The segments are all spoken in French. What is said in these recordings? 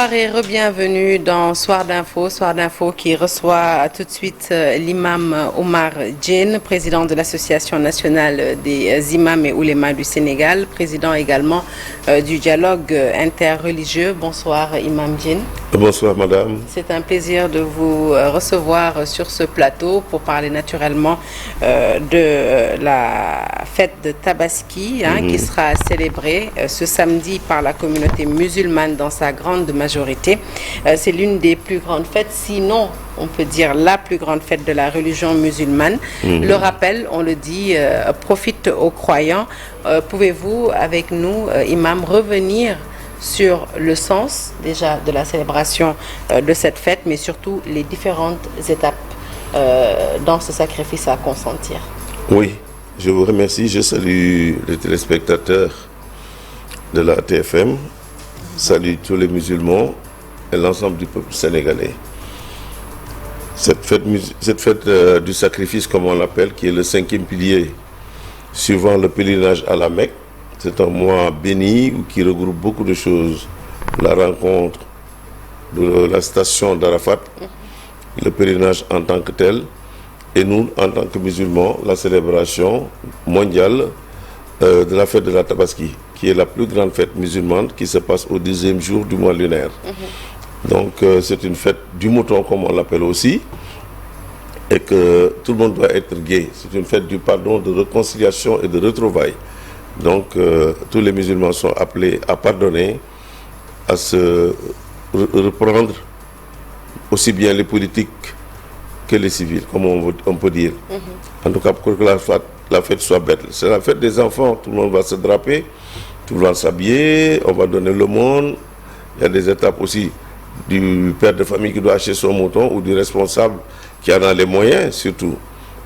Bonsoir et bienvenue dans Soir d'Info qui reçoit tout de suite l'imam Omar Diène, président de l'Association nationale des imams et oulémas du Sénégal, président également du dialogue interreligieux. Bonsoir imam Diène. Bonsoir madame. C'est un plaisir de vous recevoir sur ce plateau pour parler naturellement de la fête de Tabaski qui sera célébrée ce samedi par la communauté musulmane dans sa grande majorité. C'est l'une des plus grandes fêtes, sinon on peut dire la plus grande fête de la religion musulmane. Le rappel, on le dit, profite aux croyants. Pouvez-vous avec nous, imam, revenir sur le sens déjà de la célébration de cette fête, mais surtout les différentes étapes dans ce sacrifice à consentir? Oui, je vous remercie. Je salue les téléspectateurs de la TFM, salue tous les musulmans et l'ensemble du peuple sénégalais. Cette fête du sacrifice, comme on l'appelle, qui est le 5e pilier suivant le pèlerinage à la Mecque, c'est un mois béni qui regroupe beaucoup de choses. La rencontre de la station d'Arafat, le pèlerinage en tant que tel, et nous, en tant que musulmans, la célébration mondiale de la fête de la Tabaski, qui est la plus grande fête musulmane qui se passe au 10e jour du mois lunaire. Donc c'est une fête du mouton, comme on l'appelle aussi, et que tout le monde doit être gai. C'est une fête du pardon, de réconciliation et de retrouvailles. Donc tous les musulmans sont appelés à pardonner, à se reprendre aussi bien les politiques que les civils, comme on peut dire. En tout cas, pour que la fête soit belle. C'est la fête des enfants, tout le monde va se draper, tout le monde va s'habiller, on va donner le monde. Il y a des étapes aussi du père de famille qui doit acheter son mouton ou du responsable qui en a les moyens surtout.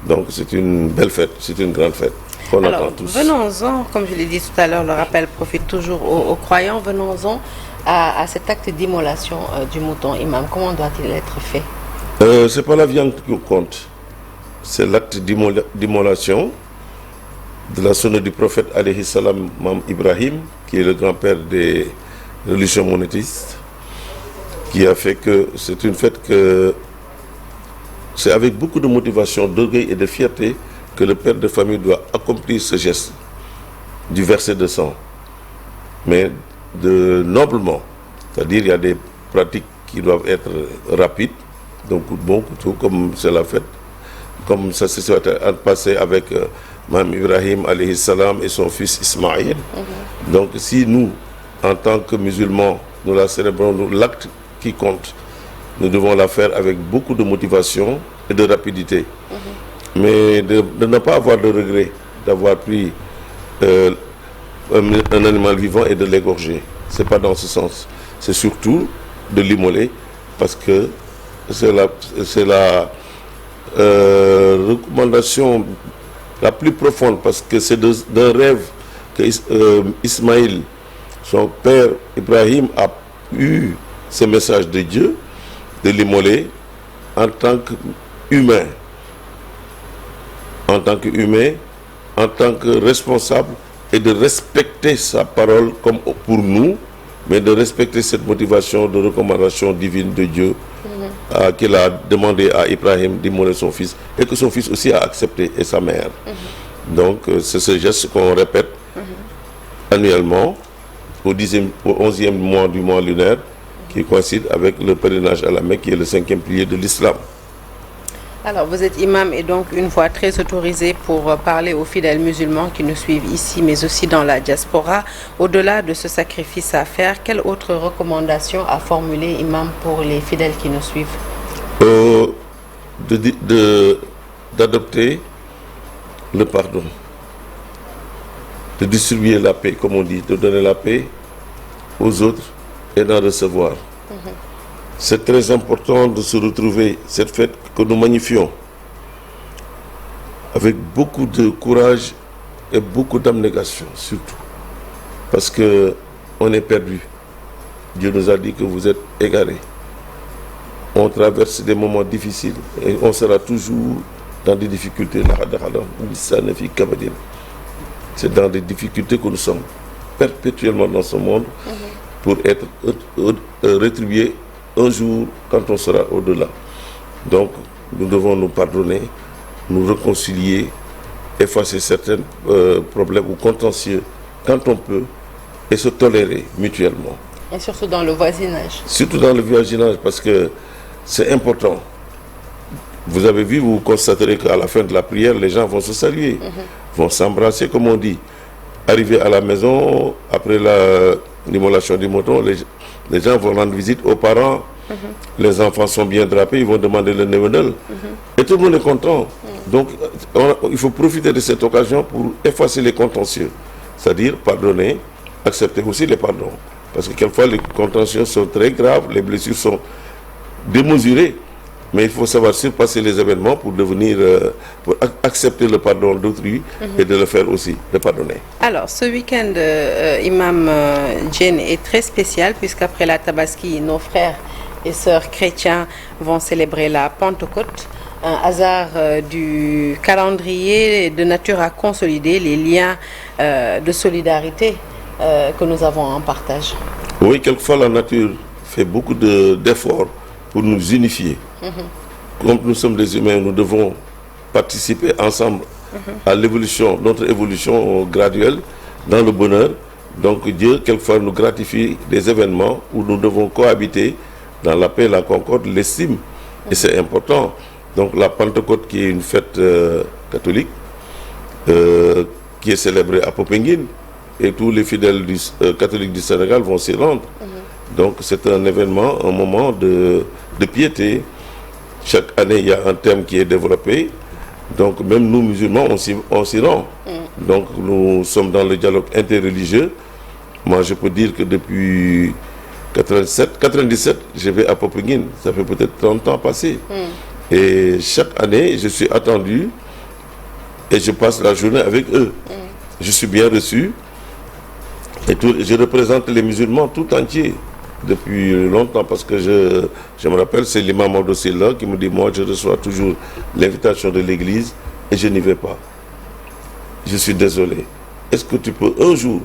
Donc c'est une belle fête, c'est une grande fête. Alors, venons-en, comme je l'ai dit tout à l'heure, le rappel profite toujours aux croyants, venons-en à cet acte d'immolation du mouton, imam. Comment doit-il être fait? C'est pas la viande qui compte, c'est l'acte d'immolation de la sonne du prophète alayhi salam, Mam Ibrahim, qui est le grand-père des religions monothéistes, qui a fait que c'est une fête que c'est avec beaucoup de motivation, d'orgueil et de fierté que le père de famille doit accomplir ce geste du verset de sang, mais noblement. C'est-à-dire il y a des pratiques qui doivent être rapides, donc bon couteau, comme c'est la fête, comme ça s'est passé avec Mam Ibrahim alayhi salam et son fils Ismaïl. Donc si nous, en tant que musulmans, nous la célébrons, l'acte qui compte, nous devons la faire avec beaucoup de motivation et de rapidité. Mais de ne pas avoir de regret d'avoir pris un animal vivant et de l'égorger. Ce n'est pas dans ce sens. C'est surtout de l'immoler parce que c'est la recommandation la plus profonde, parce que c'est d'un rêve que Ismaïl, son père Ibrahim, a eu ce message de Dieu de l'immoler en tant qu'humain. En tant qu'humain, en tant que responsable, et de respecter sa parole comme pour nous, mais de respecter cette motivation de recommandation divine de Dieu qu'il a demandé à Ibrahim d'immoler son fils, et que son fils aussi a accepté, et sa mère. Donc c'est ce geste qu'on répète annuellement au 11e mois du mois lunaire, qui coïncide avec le pèlerinage à la Mecque, qui est le 5e pilier de l'islam. Alors, vous êtes imam et donc une voix très autorisée pour parler aux fidèles musulmans qui nous suivent ici, mais aussi dans la diaspora. Au-delà de ce sacrifice à faire, quelle autre recommandation a formulé imam pour les fidèles qui nous suivent? D'adopter le pardon, de distribuer la paix, comme on dit, de donner la paix aux autres et d'en recevoir. C'est très important de se retrouver, cette fête que nous magnifions, avec beaucoup de courage et beaucoup d'abnégation, surtout. Parce qu'on est perdu. Dieu nous a dit que vous êtes égarés. On traverse des moments difficiles et on sera toujours dans des difficultés. C'est dans des difficultés que nous sommes perpétuellement dans ce monde. pour être rétribué un jour quand on sera au-delà. Donc, nous devons nous pardonner, nous réconcilier, effacer certains problèmes ou contentieux quand on peut et se tolérer mutuellement. Et surtout dans le voisinage. Surtout dans le voisinage, parce que c'est important. Vous avez vu, vous constaterez qu'à la fin de la prière, les gens vont se saluer, vont s'embrasser, comme on dit. Arriver à la maison, après l'immolation du mouton, les gens vont rendre visite aux parents. Les enfants sont bien drapés, ils vont demander le Névenel. Et tout le monde est content. Donc, il faut profiter de cette occasion pour effacer les contentieux. C'est-à-dire pardonner, accepter aussi les pardons. Parce que quelquefois, les contentieux sont très graves, les blessures sont démesurées. Mais il faut savoir surpasser les événements pour pour accepter le pardon d'autrui et de le faire aussi, de pardonner. Alors, ce week-end, Imam Diène est très spécial puisqu'après la Tabaski, nos frères et sœurs chrétiens vont célébrer la Pentecôte. Un hasard du calendrier de nature à consolider les liens de solidarité que nous avons en partage. Oui, quelquefois la nature fait beaucoup d'efforts pour nous unifier. Comme nous sommes des humains, nous devons participer ensemble à l'évolution, notre évolution graduelle dans le bonheur. Donc Dieu, quelquefois, nous gratifie des événements où nous devons cohabiter dans la paix, la concorde, l'estime. Et c'est important. Donc la Pentecôte, qui est une fête catholique, qui est célébrée à Popenguine, et tous les fidèles catholiques du Sénégal vont s'y rendre. Donc c'est un événement, un moment de piété. Chaque année, il y a un thème qui est développé. Donc même nous, musulmans, on s'y rend. Donc nous sommes dans le dialogue interreligieux. Moi, je peux dire que depuis 97, je vais à Popenguine. Ça fait peut-être 30 ans passés. Et chaque année, je suis attendu et je passe la journée avec eux. Je suis bien reçu. Et je représente les musulmans tout entiers depuis longtemps, parce que je me rappelle, c'est l'imam Maodo Sylla qui me dit, moi je reçois toujours l'invitation de l'église et je n'y vais pas. Je suis désolé. Est-ce que tu peux un jour,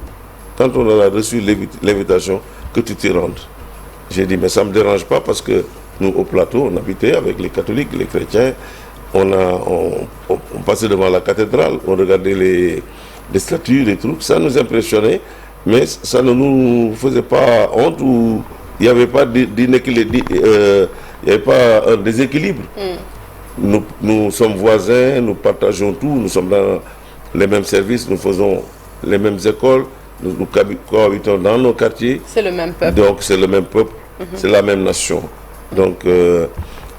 quand on aura reçu l'invitation, que tu t'y rendes? J'ai dit, mais ça ne me dérange pas, parce que nous, au plateau, on habitait avec les catholiques, les chrétiens, on passait devant la cathédrale, on regardait les statues, les trucs, ça nous impressionnait. Mais ça ne nous faisait pas honte, ou il n'y avait pas un déséquilibre. Nous sommes voisins, nous partageons tout, nous sommes dans les mêmes services, nous faisons les mêmes écoles, nous cohabitons dans nos quartiers. C'est le même peuple. Donc c'est le même peuple, c'est la même nation. Donc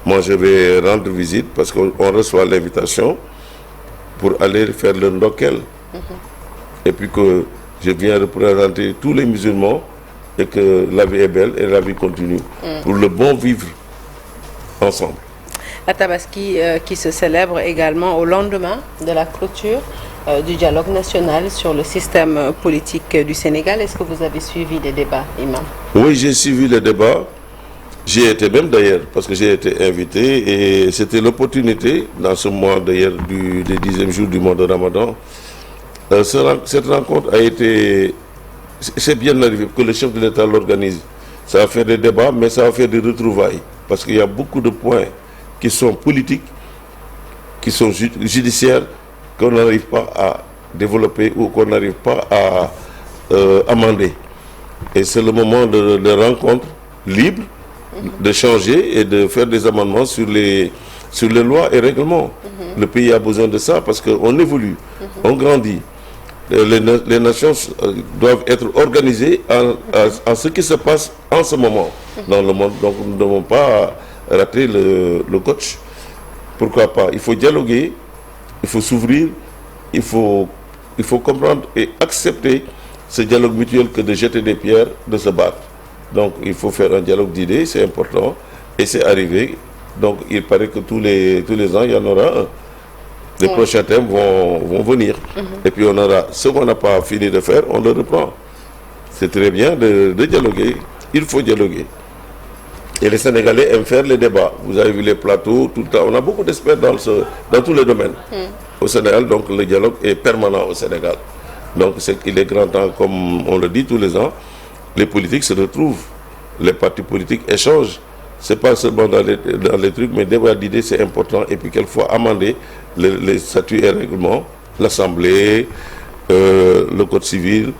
moi je vais rendre visite parce qu'on reçoit l'invitation pour aller faire le ndokel. Et puis que je viens représenter tous les musulmans et que la vie est belle et la vie continue pour le bon vivre ensemble. La Tabaski qui se célèbre également au lendemain de la clôture du dialogue national sur le système politique du Sénégal. Est-ce que vous avez suivi les débats, Imam? Oui, j'ai suivi les débats. J'y étais même d'ailleurs, parce que j'ai été invité et c'était l'opportunité dans ce mois d'ailleurs du 10e jour du mois de Ramadan. Cette rencontre a été... C'est bien arrivé que le chef de l'État l'organise. Ça a fait des débats, mais ça a fait des retrouvailles. Parce qu'il y a beaucoup de points qui sont politiques, qui sont judiciaires, qu'on n'arrive pas à développer ou qu'on n'arrive pas à amender. Et c'est le moment de rencontres libres, de changer et de faire des amendements sur les lois et règlements. Le pays a besoin de ça parce qu'on évolue, on grandit. Les nations doivent être organisées en ce qui se passe en ce moment dans le monde. Donc nous ne devons pas rater le coach. Pourquoi pas? Il faut dialoguer, il faut s'ouvrir, il faut comprendre et accepter ce dialogue mutuel que de jeter des pierres, de se battre. Donc il faut faire un dialogue d'idées, c'est important, et c'est arrivé. Donc il paraît que tous les ans, il y en aura un. Les prochains thèmes vont venir. Et puis on aura ce qu'on n'a pas fini de faire, on le reprend. C'est très bien de dialoguer. Il faut dialoguer. Et les Sénégalais aiment faire les débats. Vous avez vu les plateaux, tout le temps. On a beaucoup d'experts dans tous les domaines. Au Sénégal, donc le dialogue est permanent au Sénégal. Donc il est grand temps, comme on le dit tous les ans, les politiques se retrouvent, les partis politiques échangent. C'est pas seulement dans les trucs, mais débat d'idées, c'est important. Et puis, quelquefois, amender les statuts et règlements, l'Assemblée, le Code civil,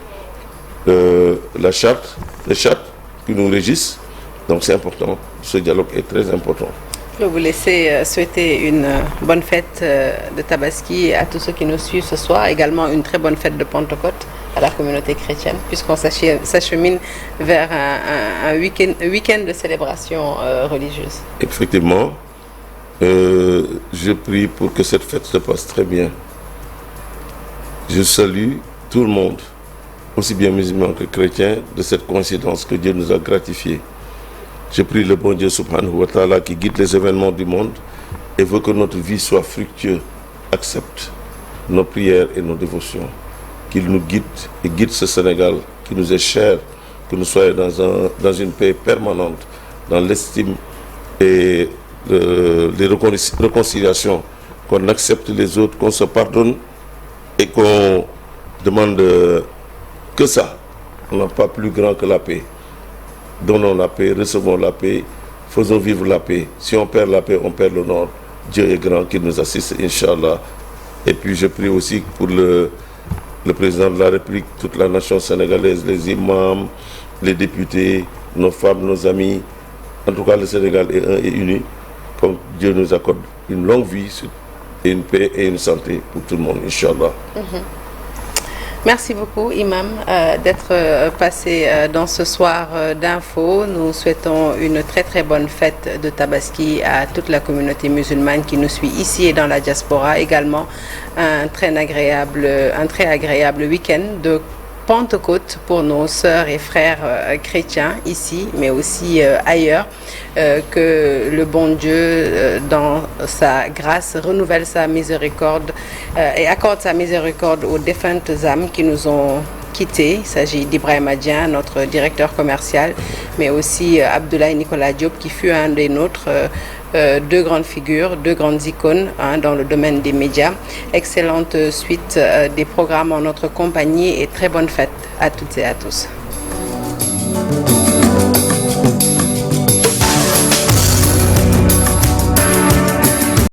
la charte, les chartes qui nous régissent. Donc, c'est important. Ce dialogue est très important. Je vais vous laisser souhaiter une bonne fête de Tabaski à tous ceux qui nous suivent ce soir. Également, une très bonne fête de Pentecôte à la communauté chrétienne, puisqu'on s'achemine vers un week-end de célébration religieuse. Effectivement, je prie pour que cette fête se passe très bien. Je salue tout le monde, aussi bien musulmans que chrétiens, de cette coïncidence que Dieu nous a gratifiée. Je prie le bon Dieu subhanahu wa ta'ala qui guide les événements du monde et veut que notre vie soit fructueuse, accepte nos prières et nos dévotions. Qu'il nous guide et guide ce Sénégal qui nous est cher, que nous soyons dans une paix permanente, dans l'estime et les réconciliations, qu'on accepte les autres, qu'on se pardonne et qu'on demande que ça. On n'a pas plus grand que la paix. Donnons la paix, recevons la paix, faisons vivre la paix. Si on perd la paix, on perd l'honneur. Dieu est grand, qu'il nous assiste, Inch'Allah. Et puis je prie aussi pour le président de la République, toute la nation sénégalaise, les imams, les députés, nos femmes, nos amis. En tout cas, le Sénégal est un et uni. Comme Dieu nous accorde une longue vie, et une paix et une santé pour tout le monde, Inch'Allah. Merci beaucoup, Imam, d'être passé dans ce soir d'info. Nous souhaitons une très très bonne fête de Tabaski à toute la communauté musulmane qui nous suit ici et dans la diaspora. Également, un très agréable week-end de Pentecôte pour nos sœurs et frères chrétiens ici, mais aussi ailleurs. Que le bon Dieu, dans sa grâce, renouvelle sa miséricorde et accorde sa miséricorde aux défuntes âmes qui nous ont quittés. Il s'agit d'Ibrahim Adjian, notre directeur commercial, mais aussi Abdoulaye Nicolas Diop, qui fut un des nôtres. Deux grandes figures, deux grandes icônes dans le domaine des médias. Excellente suite des programmes en notre compagnie et très bonne fête à toutes et à tous.